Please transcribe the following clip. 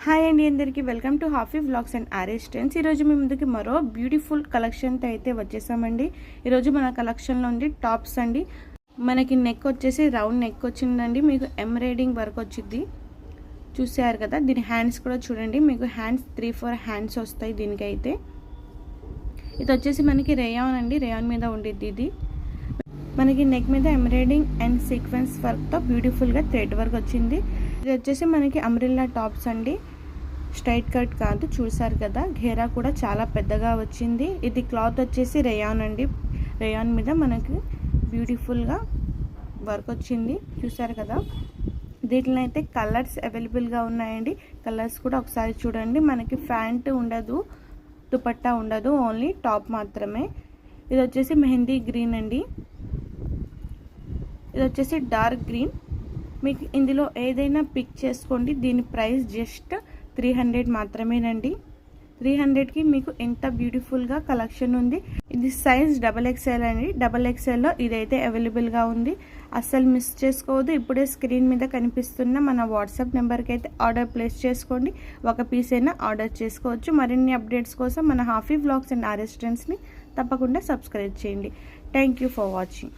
Hi అండి, అందరికీ welcome to హాఫీ వ్లాగ్స్ అండ్ ఆర్ఎస్ ట్రెండ్స్. ఈరోజు మీ ముందుకి మరో బ్యూటిఫుల్ కలెక్షన్తో అయితే వచ్చేసామండి. ఈరోజు మన కలెక్షన్లో ఉంది టాప్స్ అండి. మనకి నెక్ వచ్చేసి రౌండ్ నెక్ వచ్చిందండి, మీకు ఎంబ్రాయిడింగ్ వర్క్ వచ్చింది చూసారు కదా. దీని హ్యాండ్స్ కూడా చూడండి, మీకు హ్యాండ్స్ 3-4 హ్యాండ్స్ వస్తాయి దీనికైతే. ఇది వచ్చేసి మనకి రేయాన్ అండి, రేయాన్ మీద ఉండేది ఇది. మనకి నెక్ మీద ఎంబ్రాయిడింగ్ అండ్ సీక్వెన్స్ వర్క్తో బ్యూటిఫుల్గా థ్రెడ్ వర్క్ వచ్చింది. ఇది వచ్చేసి మనకి అంబ్రెల్లా టాప్స్ అండి, స్ట్రైట్ కట్ కాదు, చూసారు కదా. ఘేరా కూడా చాలా పెద్దగా వచ్చింది. ఇది క్లాత్ వచ్చేసి రేయాన్ అండి, రేయాన్ మీద మనకి బ్యూటిఫుల్గా వర్క్ వచ్చింది చూసారు కదా. దీంట్లో అయితే కలర్స్ అవైలబుల్గా ఉన్నాయండి. కలర్స్ కూడా ఒకసారి చూడండి. మనకి ప్యాంట్ ఉండదు, దుపట్టా ఉండదు, ఓన్లీ టాప్ మాత్రమే. ఇది వచ్చేసి మెహందీ గ్రీన్ అండి, ఇది వచ్చేసి డార్క్ గ్రీన్. మీకు ఇందులో ఏదైనా పిక్ చేసుకోండి. దీని ప్రైస్ జస్ట్ 300 మాత్రమేనండి. 300కి మీకు ఎంత బ్యూటిఫుల్గా కలెక్షన్ ఉంది. ఇది సైజ్ XXL అండి, XXLలో ఇదైతే అవైలబుల్గా ఉంది. అస్సలు మిస్ చేసుకోవద్దు. ఇప్పుడే స్క్రీన్ మీద కనిపిస్తున్న మన వాట్సాప్ నెంబర్కి అయితే ఆర్డర్ ప్లేస్ చేసుకోండి. ఒక పీస్ అయినా ఆర్డర్ చేసుకోవచ్చు. మరిన్ని అప్డేట్స్ కోసం మన హాఫీ వ్లాగ్స్ అండ్ ఆర్ఎస్ ట్రెండ్స్ని తప్పకుండా సబ్స్క్రైబ్ చేయండి. Thank you for watching.